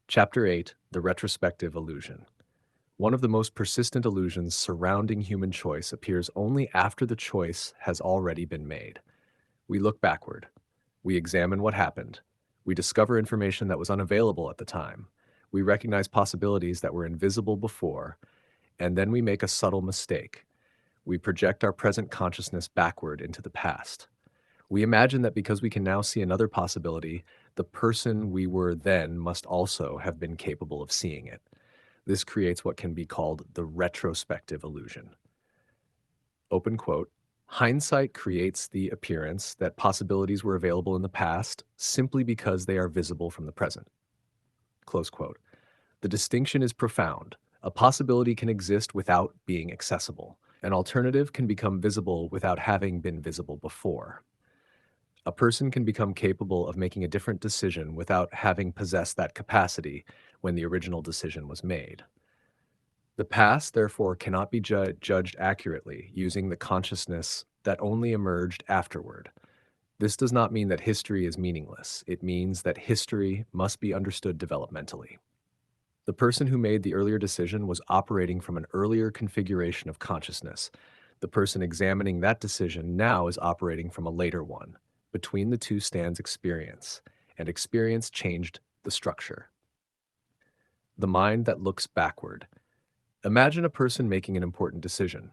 Chapter 8: The Retrospective Illusion. One of the most persistent illusions surrounding human choice appears only after the choice has already been made. We look backward. We examine what happened. We discover information that was unavailable at the time. We recognize possibilities that were invisible before, and then we make a subtle mistake. We project our present consciousness backward into the past. We imagine that because we can now see another possibility, the person we were then must also have been capable of seeing it. This creates what can be called the retrospective illusion. Open quote. Hindsight creates the appearance that possibilities were available in the past simply because they are visible from the present. Close quote. The distinction is profound. A possibility can exist without being accessible. An alternative can become visible without having been visible before. A person can become capable of making a different decision without having possessed that capacity when the original decision was made. The past, therefore, cannot be judged accurately using the consciousness that only emerged afterward. This does not mean that history is meaningless. It means that history must be understood developmentally. The person who made the earlier decision was operating from an earlier configuration of consciousness. The person examining that decision now is operating from a later one. Between the two stands experience, and experience changed the structure. The mind that looks backward. Imagine a person making an important decision.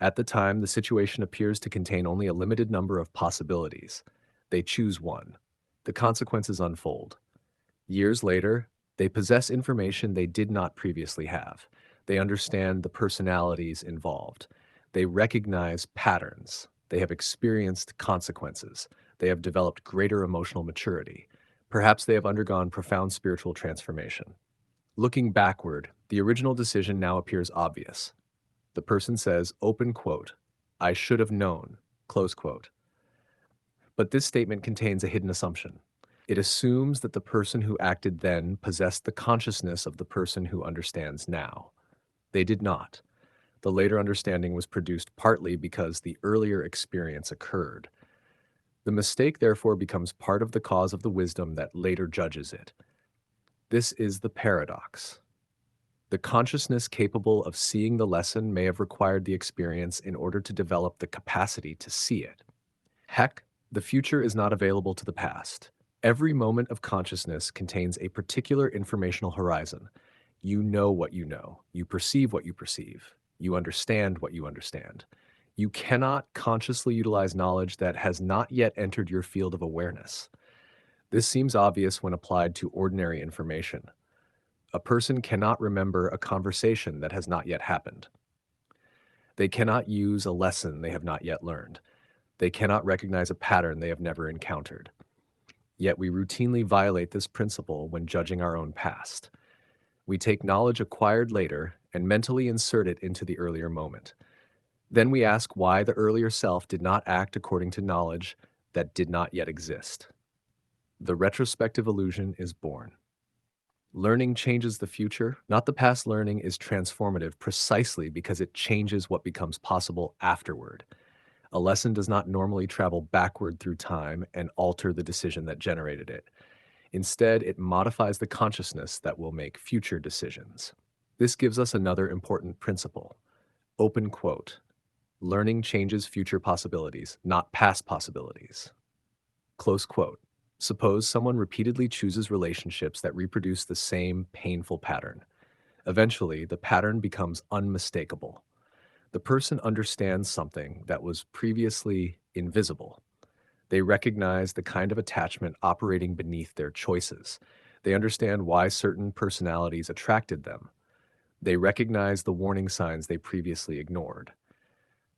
At the time, the situation appears to contain only a limited number of possibilities. They choose one. The consequences unfold. Years later, they possess information they did not previously have. They understand the personalities involved. They recognize patterns. They have experienced consequences. They have developed greater emotional maturity. Perhaps they have undergone profound spiritual transformation. Looking backward, the original decision now appears obvious. The person says, open quote, I should have known, close quote. But this statement contains a hidden assumption. It assumes that the person who acted then possessed the consciousness of the person who understands now. They did not. The later understanding was produced partly because the earlier experience occurred. The mistake therefore becomes part of the cause of the wisdom that later judges it. This is the paradox. The consciousness capable of seeing the lesson may have required the experience in order to develop the capacity to see it. Heck, the future is not available to the past. Every moment of consciousness contains a particular informational horizon. You know what you know. You perceive what you perceive. You understand what you understand. You cannot consciously utilize knowledge that has not yet entered your field of awareness. This seems obvious when applied to ordinary information. A person cannot remember a conversation that has not yet happened. They cannot use a lesson they have not yet learned. They cannot recognize a pattern they have never encountered. Yet we routinely violate this principle when judging our own past. We take knowledge acquired later and mentally insert it into the earlier moment. Then we ask why the earlier self did not act according to knowledge that did not yet exist. The retrospective illusion is born. Learning changes the future, not the past. Learning is transformative precisely because it changes what becomes possible afterward. A lesson does not normally travel backward through time and alter the decision that generated it. Instead, it modifies the consciousness that will make future decisions. This gives us another important principle. Open quote. Learning changes future possibilities, not past possibilities. Close quote. Suppose someone repeatedly chooses relationships that reproduce the same painful pattern. Eventually, the pattern becomes unmistakable. The person understands something that was previously invisible. They recognize the kind of attachment operating beneath their choices. They understand why certain personalities attracted them. They recognize the warning signs they previously ignored.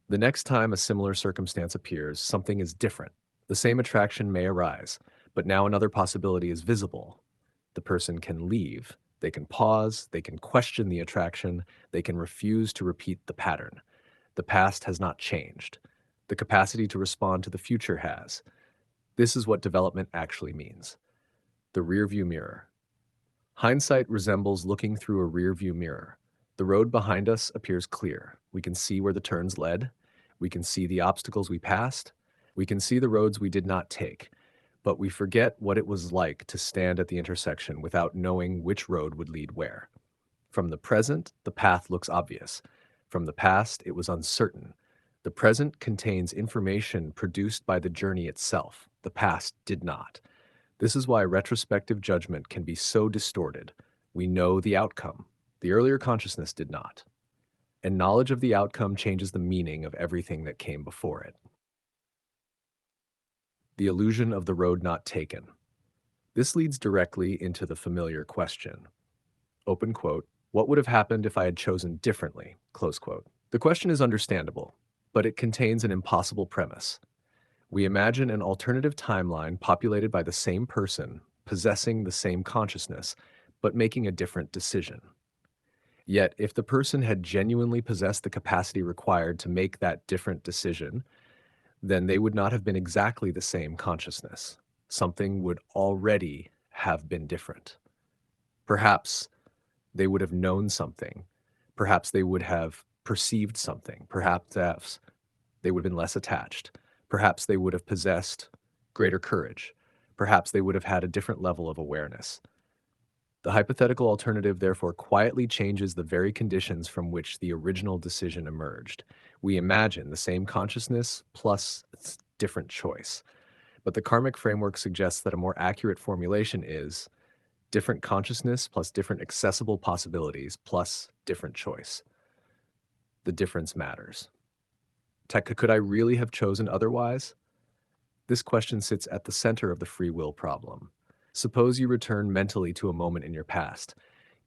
The next time a similar circumstance appears, something is different. The same attraction may arise, but now another possibility is visible. The person can leave. They can pause. They can question the attraction. They can refuse to repeat the pattern. The past has not changed. The capacity to respond to the future has. This is what development actually means. The rearview mirror. Hindsight resembles looking through a rearview mirror. The road behind us appears clear. We can see where the turns led. We can see the obstacles we passed. We can see the roads we did not take. but we forget what it was like to stand at the intersection without knowing which road would lead where. From the present, the path looks obvious. From the past, it was uncertain. The present contains information produced by the journey itself. The past did not. This is why retrospective judgment can be so distorted. We know the outcome. The earlier consciousness did not. And knowledge of the outcome changes the meaning of everything that came before it. The illusion of the road not taken. This leads directly into the familiar question. Open quote, what would have happened if I had chosen differently? Close quote. The question is understandable, but it contains an impossible premise. We imagine an alternative timeline populated by the same person, possessing the same consciousness, but making a different decision. Yet, if the person had genuinely possessed the capacity required to make that different decision, then they would not have been exactly the same consciousness. Something would already have been different. Perhaps they would have known something. Perhaps they would have perceived something. Perhaps they would have been less attached. Perhaps they would have possessed greater courage. Perhaps they would have had a different level of awareness. The hypothetical alternative therefore quietly changes the very conditions from which the original decision emerged. We imagine the same consciousness plus different choice. But the karmic framework suggests that a more accurate formulation is different consciousness plus different accessible possibilities plus different choice. The difference matters. Could I really have chosen otherwise? This question sits at the center of the free will problem. Suppose you return mentally to a moment in your past.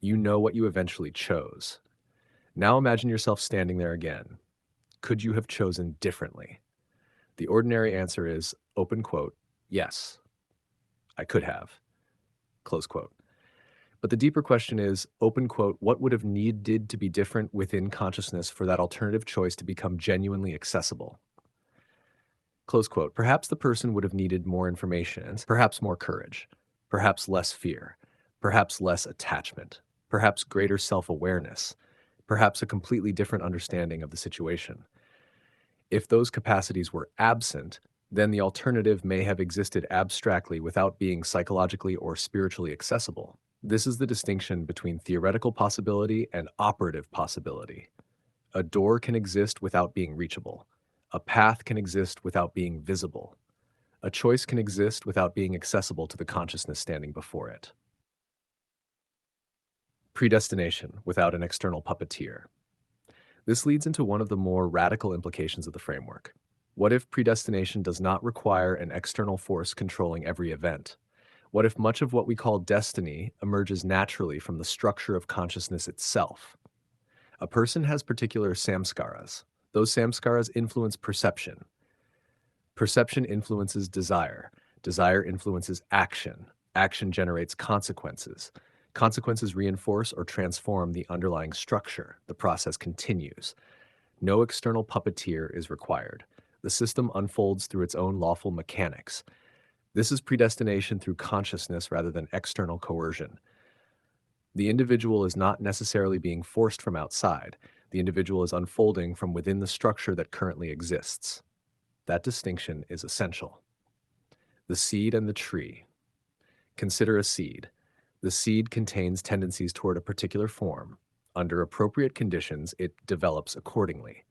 You know what you eventually chose. Now imagine yourself standing there again. Could you have chosen differently? The ordinary answer is, open quote, yes, I could have, close quote. But the deeper question is, open quote, what would have needed to be different within consciousness for that alternative choice to become genuinely accessible? Close quote. Perhaps the person would have needed more information, perhaps more courage, perhaps less fear, perhaps less attachment, perhaps greater self-awareness, perhaps a completely different understanding of the situation. If those capacities were absent, then the alternative may have existed abstractly without being psychologically or spiritually accessible. This is the distinction between theoretical possibility and operative possibility. A door can exist without being reachable. A path can exist without being visible. A choice can exist without being accessible to the consciousness standing before it. Predestination without an external puppeteer. This leads into one of the more radical implications of the framework. What if predestination does not require an external force controlling every event? What if much of what we call destiny emerges naturally from the structure of consciousness itself? A person has particular samskaras. Those samskaras influence perception. Perception influences desire. Desire influences action. Action generates consequences. Consequences reinforce or transform the underlying structure. The process continues. No external puppeteer is required. The system unfolds through its own lawful mechanics. This is predestination through consciousness rather than external coercion. The individual is not necessarily being forced from outside. The individual is unfolding from within the structure that currently exists. That distinction is essential. The seed and the tree. Consider a seed. The seed contains tendencies toward a particular form. Under appropriate conditions, it develops accordingly.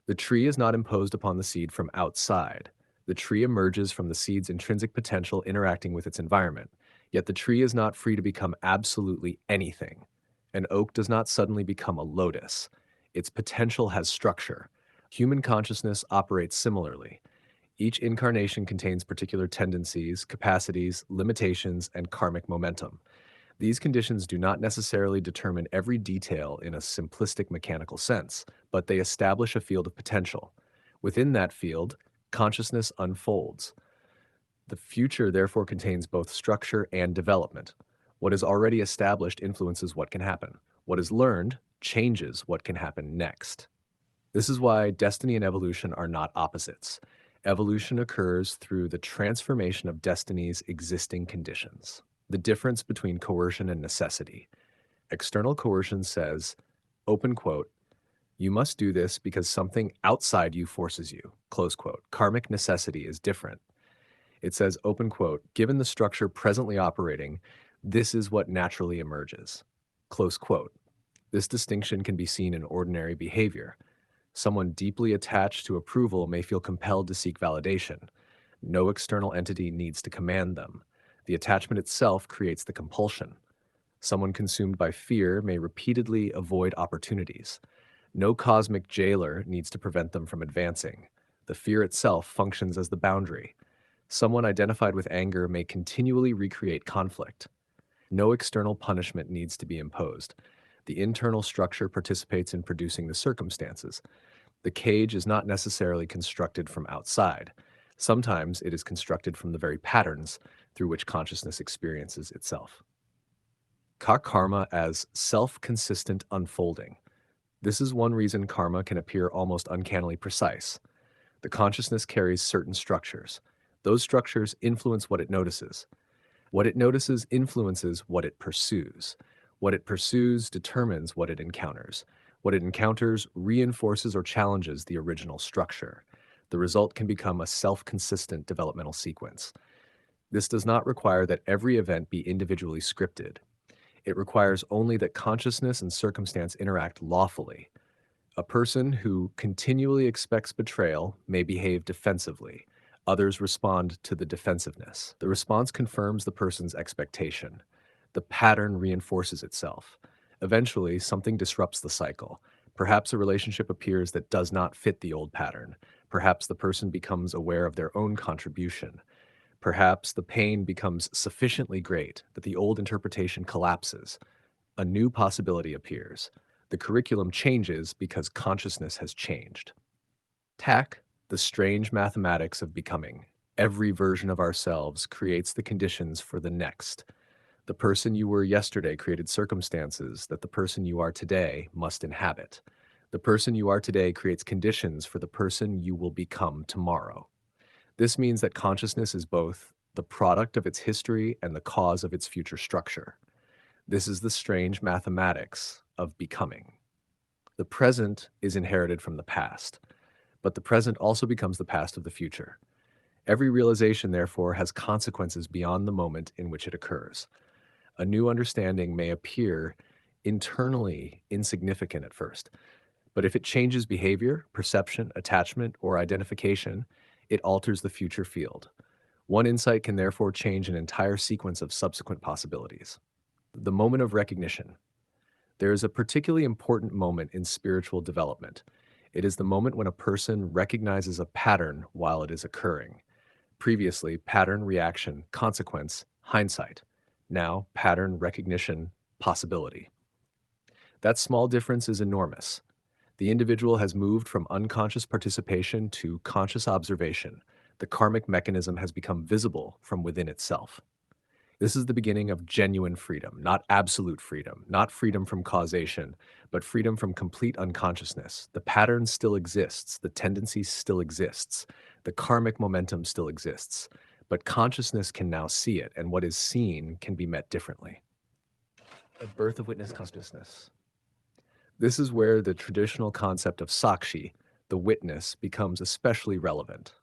The tree is not imposed upon the seed from outside. The tree emerges from the seed's intrinsic potential interacting with its environment. Yet the tree is not free to become absolutely anything. An oak does not suddenly become a lotus. Its potential has structure. Human consciousness operates similarly. Each incarnation contains particular tendencies, capacities, limitations, and karmic momentum. These conditions do not necessarily determine every detail in a simplistic mechanical sense, but they establish a field of potential. Within that field, consciousness unfolds. The future therefore contains both structure and development. What is already established influences what can happen. What is learned changes what can happen next. This is why destiny and evolution are not opposites. Evolution occurs through the transformation of destiny's existing conditions. The difference between coercion and necessity. External coercion says, open quote, you must do this because something outside you forces you, close quote. Karmic necessity is different. It says, open quote, given the structure presently operating, this is what naturally emerges. Close quote. This distinction can be seen in ordinary behavior. Someone deeply attached to approval may feel compelled to seek validation. No external entity needs to command them. The attachment itself creates the compulsion. Someone consumed by fear may repeatedly avoid opportunities. No cosmic jailer needs to prevent them from advancing. The fear itself functions as the boundary. Someone identified with anger may continually recreate conflict. No external punishment needs to be imposed. The internal structure participates in producing the circumstances. The cage is not necessarily constructed from outside. Sometimes it is constructed from the very patterns through which consciousness experiences itself. Karma as self-consistent unfolding. This is one reason karma can appear almost uncannily precise. The consciousness carries certain structures. Those structures influence what it notices. What it notices influences what it pursues. What it pursues determines what it encounters. What it encounters reinforces or challenges the original structure. The result can become a self-consistent developmental sequence. This does not require that every event be individually scripted. It requires only that consciousness and circumstance interact lawfully. A person who continually expects betrayal may behave defensively. Others respond to the defensiveness. The response confirms the person's expectation. The pattern reinforces itself. Eventually, something disrupts the cycle. Perhaps a relationship appears that does not fit the old pattern. Perhaps the person becomes aware of their own contribution. Perhaps the pain becomes sufficiently great that the old interpretation collapses. A new possibility appears. The curriculum changes because consciousness has changed. TAC, the strange mathematics of becoming. Every version of ourselves creates the conditions for the next. The person you were yesterday created circumstances that the person you are today must inhabit. The person you are today creates conditions for the person you will become tomorrow. This means that consciousness is both the product of its history and the cause of its future structure. This is the strange mathematics of becoming. The present is inherited from the past, but the present also becomes the past of the future. Every realization, therefore, has consequences beyond the moment in which it occurs. A new understanding may appear internally insignificant at first, but if it changes behavior, perception, attachment, or identification, it alters the future field. One insight can therefore change an entire sequence of subsequent possibilities. The moment of recognition. There is a particularly important moment in spiritual development. It is the moment when a person recognizes a pattern while it is occurring. Previously, pattern, reaction, consequence, hindsight. Now, pattern, recognition, possibility. That small difference is enormous. The individual has moved from unconscious participation to conscious observation. The karmic mechanism has become visible from within itself. This is the beginning of genuine freedom, not absolute freedom, not freedom from causation, but freedom from complete unconsciousness. The pattern still exists, the tendency still exists, the karmic momentum still exists, but consciousness can now see it, and what is seen can be met differently. A birth of witness consciousness. This is where the traditional concept of sakshi, the witness, becomes especially relevant.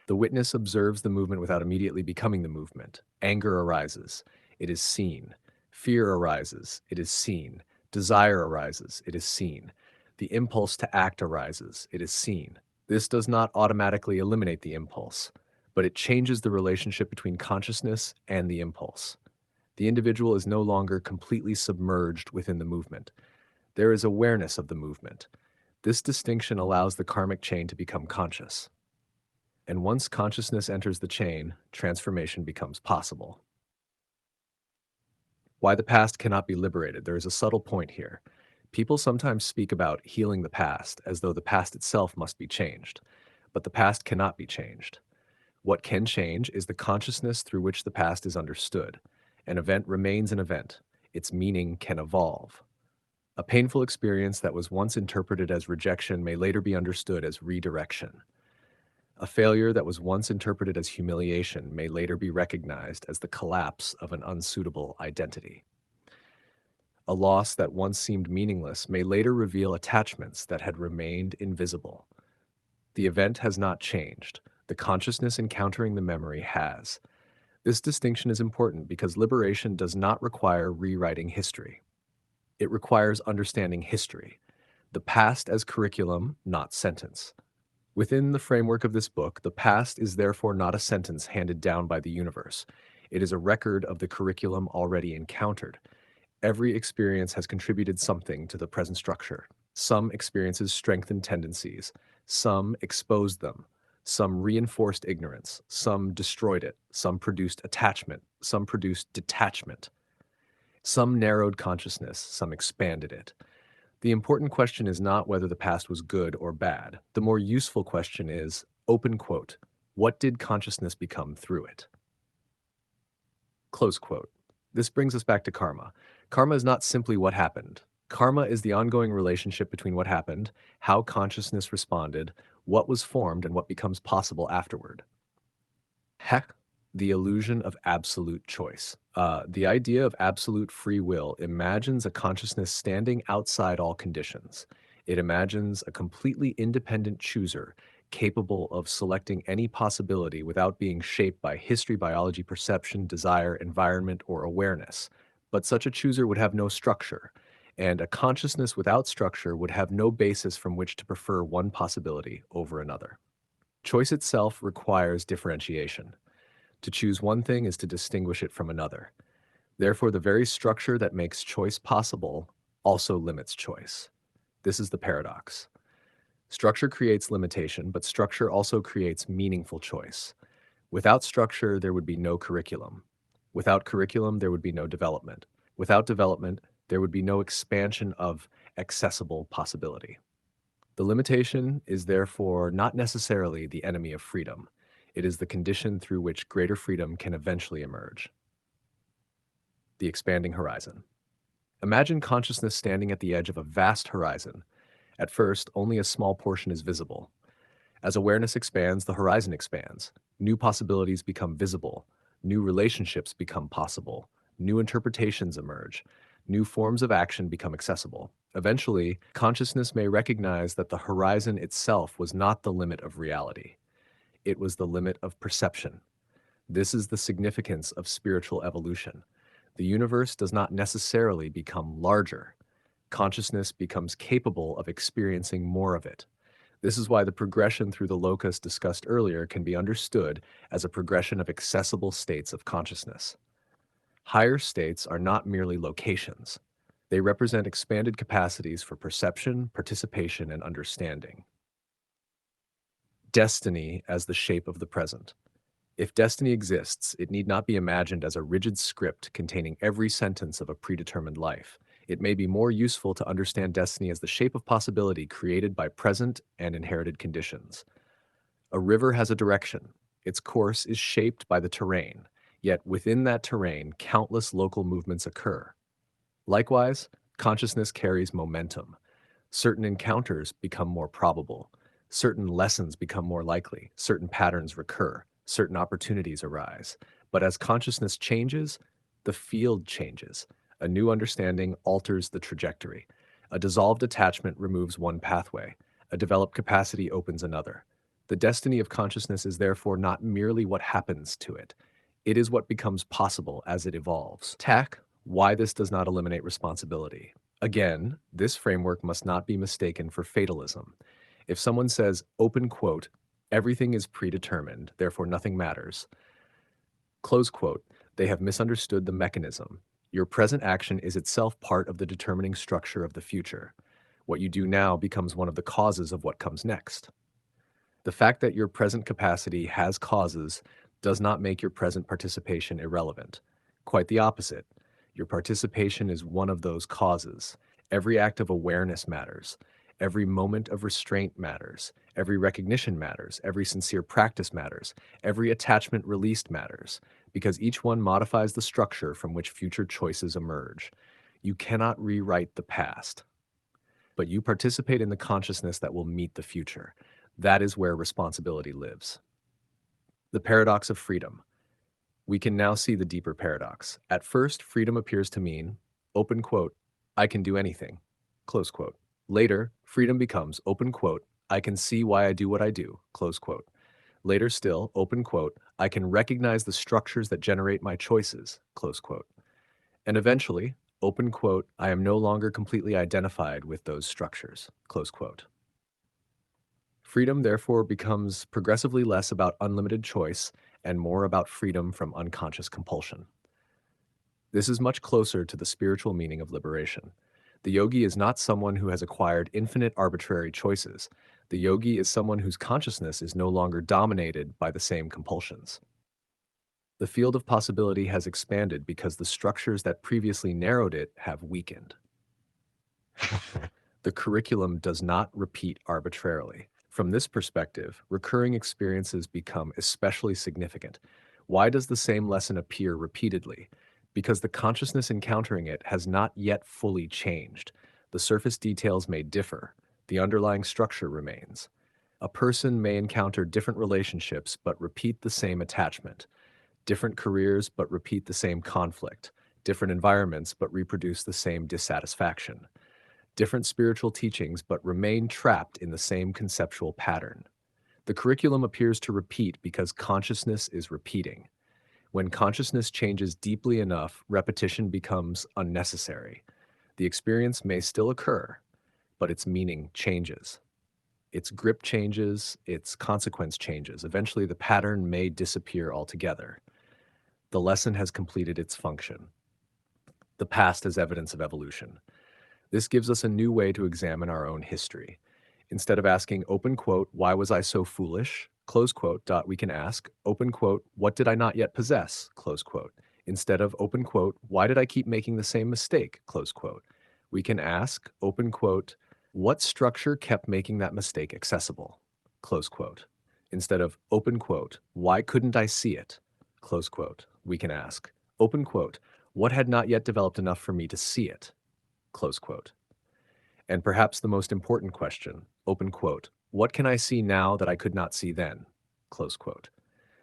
The witness observes the movement without immediately becoming the movement. Anger arises, it is seen. Fear arises, it is seen. Desire arises, it is seen. The impulse to act arises, it is seen. This does not automatically eliminate the impulse, but it changes the relationship between consciousness and the impulse. The individual is no longer completely submerged within the movement. There is awareness of the movement. This distinction allows the karmic chain to become conscious. And once consciousness enters the chain, transformation becomes possible. Why the past cannot be liberated. There is a subtle point here. People sometimes speak about healing the past as though the past itself must be changed, but the past cannot be changed. What can change is the consciousness through which the past is understood. An event remains an event. Its meaning can evolve. A painful experience that was once interpreted as rejection may later be understood as redirection. A failure that was once interpreted as humiliation may later be recognized as the collapse of an unsuitable identity. A loss that once seemed meaningless may later reveal attachments that had remained invisible. The event has not changed. The consciousness encountering the memory has. This distinction is important because liberation does not require rewriting history. It requires understanding history, the past as curriculum, not sentence. Within the framework of this book, the past is therefore not a sentence handed down by the universe. It is a record of the curriculum already encountered. Every experience has contributed something to the present structure. Some experiences strengthened tendencies, some exposed them, some reinforced ignorance, some destroyed it, some produced attachment, some produced detachment, some narrowed consciousness, some expanded it. The important question is not whether the past was good or bad. The more useful question is, open quote, what did consciousness become through it? Close quote. This brings us back to karma. Karma is not simply what happened. Karma is the ongoing relationship between what happened, how consciousness responded, what was formed, and what becomes possible afterward. Heck, the illusion of absolute choice. The idea of absolute free will imagines a consciousness standing outside all conditions. It imagines a completely independent chooser capable of selecting any possibility without being shaped by history, biology, perception, desire, environment, or awareness. But such a chooser would have no structure, and a consciousness without structure would have no basis from which to prefer one possibility over another. Choice itself requires differentiation. To choose one thing is to distinguish it from another. Therefore, the very structure that makes choice possible also limits choice. This is the paradox. Structure creates limitation, but structure also creates meaningful choice. Without structure, there would be no curriculum. Without curriculum, there would be no development. Without development, there would be no expansion of accessible possibility. The limitation is therefore not necessarily the enemy of freedom. It is the condition through which greater freedom can eventually emerge. The expanding horizon. Imagine consciousness standing at the edge of a vast horizon. At first, only a small portion is visible. As awareness expands, the horizon expands. New possibilities become visible. New relationships become possible. New interpretations emerge. New forms of action become accessible. Eventually, consciousness may recognize that the horizon itself was not the limit of reality. It was the limit of perception. This is the significance of spiritual evolution. The universe does not necessarily become larger. Consciousness becomes capable of experiencing more of it. This is why the progression through the locus discussed earlier can be understood as a progression of accessible states of consciousness. Higher states are not merely locations. They represent expanded capacities for perception, participation, and understanding. Destiny as the shape of the present. If destiny exists, it need not be imagined as a rigid script containing every sentence of a predetermined life. It may be more useful to understand destiny as the shape of possibility created by present and inherited conditions. A river has a direction. Its course is shaped by the terrain, yet within that terrain, countless local movements occur. Likewise, consciousness carries momentum. Certain encounters become more probable. Certain lessons become more likely. Certain patterns recur. Certain opportunities arise. But as consciousness changes, the field changes. A new understanding alters the trajectory. A dissolved attachment removes one pathway. A developed capacity opens another. The destiny of consciousness is therefore not merely what happens to it. It is what becomes possible as it evolves. Tack, why this does not eliminate responsibility. Again, this framework must not be mistaken for fatalism. If someone says, open quote, everything is predetermined, therefore nothing matters, close quote, they have misunderstood the mechanism. Your present action is itself part of the determining structure of the future. What you do now becomes one of the causes of what comes next. The fact that your present capacity has causes does not make your present participation irrelevant. Quite the opposite. Your participation is one of those causes. Every act of awareness matters. Every moment of restraint matters. Every recognition matters. Every sincere practice matters. Every attachment released matters, because each one modifies the structure from which future choices emerge. You cannot rewrite the past, but you participate in the consciousness that will meet the future. That is where responsibility lives. The paradox of freedom. We can now see the deeper paradox. At first, freedom appears to mean, open quote, I can do anything, close quote. Later, freedom becomes, open quote, I can see why I do what I do, close quote. Later still, open quote, I can recognize the structures that generate my choices, close quote. And eventually, open quote, I am no longer completely identified with those structures, close quote. Freedom, therefore, becomes progressively less about unlimited choice and more about freedom from unconscious compulsion. This is much closer to the spiritual meaning of liberation. The yogi is not someone who has acquired infinite arbitrary choices. The yogi is someone whose consciousness is no longer dominated by the same compulsions. The field of possibility has expanded because the structures that previously narrowed it have weakened. The curriculum does not repeat arbitrarily. From this perspective, recurring experiences become especially significant. Why does the same lesson appear repeatedly? Because the consciousness encountering it has not yet fully changed. The surface details may differ. The underlying structure remains. A person may encounter different relationships but repeat the same attachment, different careers but repeat the same conflict, different environments but reproduce the same dissatisfaction, different spiritual teachings but remain trapped in the same conceptual pattern. The curriculum appears to repeat because consciousness is repeating. When consciousness changes deeply enough, repetition becomes unnecessary. The experience may still occur, but its meaning changes. Its grip changes, its consequence changes. Eventually, the pattern may disappear altogether. The lesson has completed its function. The past is evidence of evolution. This gives us a new way to examine our own history. Instead of asking, open quote, why was I so foolish? Close quote, we can ask, open quote, what did I not yet possess? Close quote. Instead of, open quote, why did I keep making the same mistake? Close quote. We can ask, open quote, what structure kept making that mistake accessible? Close quote. Instead of, open quote, why couldn't I see it? Close quote. We can ask, open quote, what had not yet developed enough for me to see it? Close quote. And perhaps the most important question, open quote, what can I see now that I could not see then? Close quote.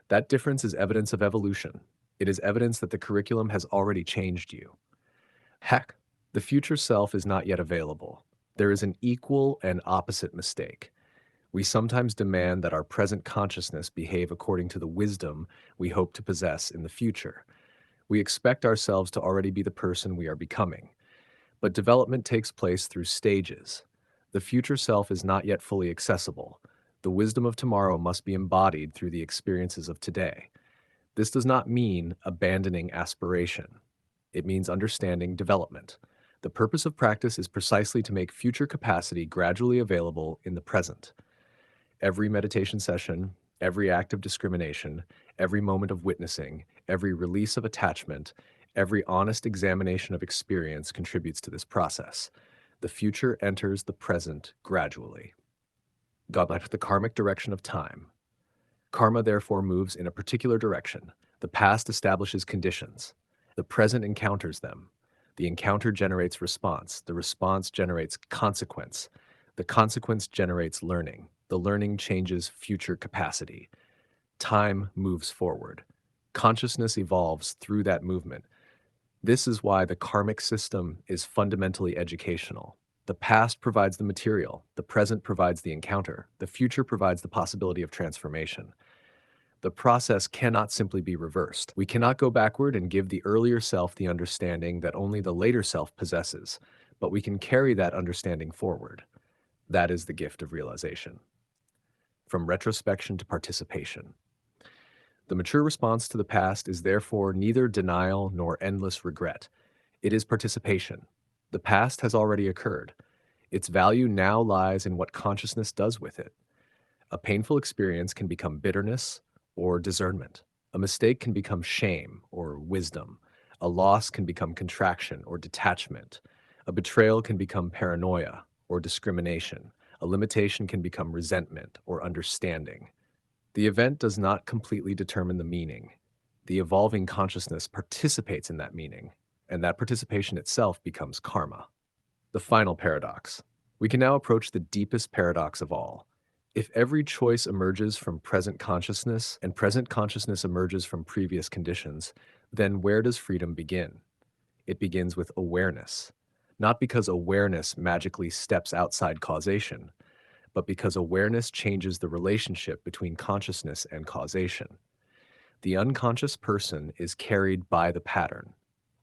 That difference is evidence of evolution. It is evidence that the curriculum has already changed you. Heck, the future self is not yet available. There is an equal and opposite mistake. We sometimes demand that our present consciousness behave according to the wisdom we hope to possess in the future. We expect ourselves to already be the person we are becoming. But development takes place through stages. The future self is not yet fully accessible. The wisdom of tomorrow must be embodied through the experiences of today. This does not mean abandoning aspiration. It means understanding development. The purpose of practice is precisely to make future capacity gradually available in the present. Every meditation session, every act of discrimination, every moment of witnessing, every release of attachment, every honest examination of experience contributes to this process. The future enters the present gradually. Godlike the karmic direction of time. Karma therefore moves in a particular direction. The past establishes conditions. The present encounters them. The encounter generates response. The response generates consequence. The consequence generates learning. The learning changes future capacity. Time moves forward. Consciousness evolves through that movement. This is why the karmic system is fundamentally educational. The past provides the material, the present provides the encounter, the future provides the possibility of transformation. The process cannot simply be reversed. We cannot go backward and give the earlier self the understanding that only the later self possesses, but we can carry that understanding forward. That is the gift of realization. From retrospection to participation. The mature response to the past is therefore neither denial nor endless regret. It is participation. The past has already occurred. Its value now lies in what consciousness does with it. A painful experience can become bitterness or discernment. A mistake can become shame or wisdom. A loss can become contraction or detachment. A betrayal can become paranoia or discrimination. A limitation can become resentment or understanding. The event does not completely determine the meaning. The evolving consciousness participates in that meaning, and that participation itself becomes karma. The final paradox. We can now approach the deepest paradox of all. If every choice emerges from present consciousness and present consciousness emerges from previous conditions, then where does freedom begin? It begins with awareness. Not because awareness magically steps outside causation, but because awareness changes the relationship between consciousness and causation. The unconscious person is carried by the pattern.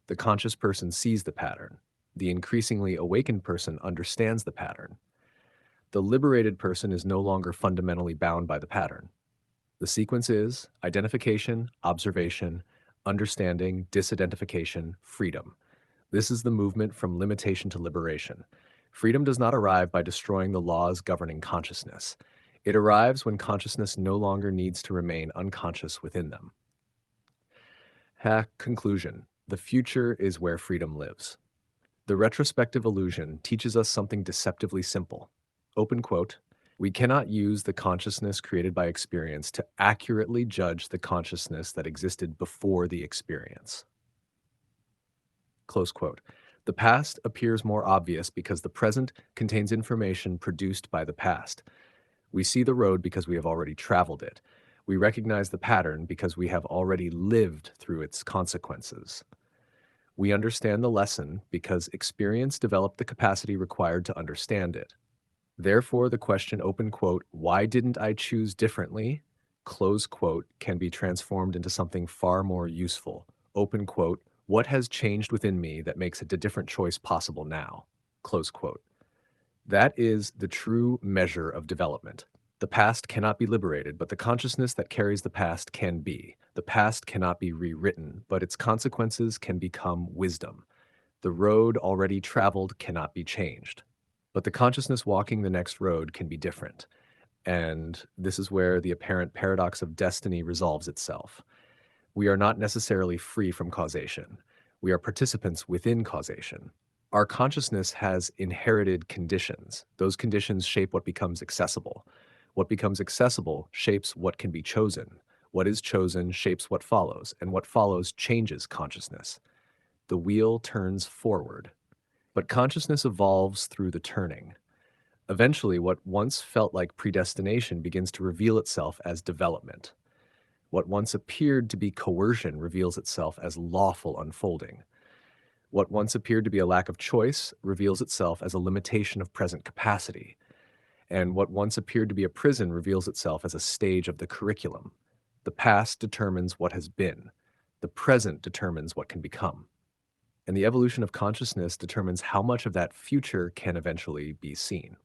The conscious person sees the pattern. The increasingly awakened person understands the pattern. The liberated person is no longer fundamentally bound by the pattern. The sequence is identification, observation, understanding, disidentification, freedom. This is the movement from limitation to liberation. Freedom does not arrive by destroying the laws governing consciousness. It arrives when consciousness no longer needs to remain unconscious within them. Conclusion. The future is where freedom lives. The retrospective illusion teaches us something deceptively simple. Open quote, we cannot use the consciousness created by experience to accurately judge the consciousness that existed before the experience. Close quote. The past appears more obvious because the present contains information produced by the past. We see the road because we have already traveled it. We recognize the pattern because we have already lived through its consequences. We understand the lesson because experience developed the capacity required to understand it. Therefore, the question, open quote, why didn't I choose differently, close quote, can be transformed into something far more useful. Open quote, what has changed within me that makes a different choice possible now? Close quote. That is the true measure of development. The past cannot be liberated, but the consciousness that carries the past can be. The past cannot be rewritten, but its consequences can become wisdom. The road already traveled cannot be changed, but the consciousness walking the next road can be different. And this is where the apparent paradox of destiny resolves itself. We are not necessarily free from causation. We are participants within causation. Our consciousness has inherited conditions. Those conditions shape what becomes accessible. What becomes accessible shapes what can be chosen. What is chosen shapes what follows, and what follows changes consciousness. The wheel turns forward, but consciousness evolves through the turning. Eventually, what once felt like predestination begins to reveal itself as development. What once appeared to be coercion reveals itself as lawful unfolding. What once appeared to be a lack of choice reveals itself as a limitation of present capacity. And what once appeared to be a prison reveals itself as a stage of the curriculum. The past determines what has been. The present determines what can become. And the evolution of consciousness determines how much of that future can eventually be seen.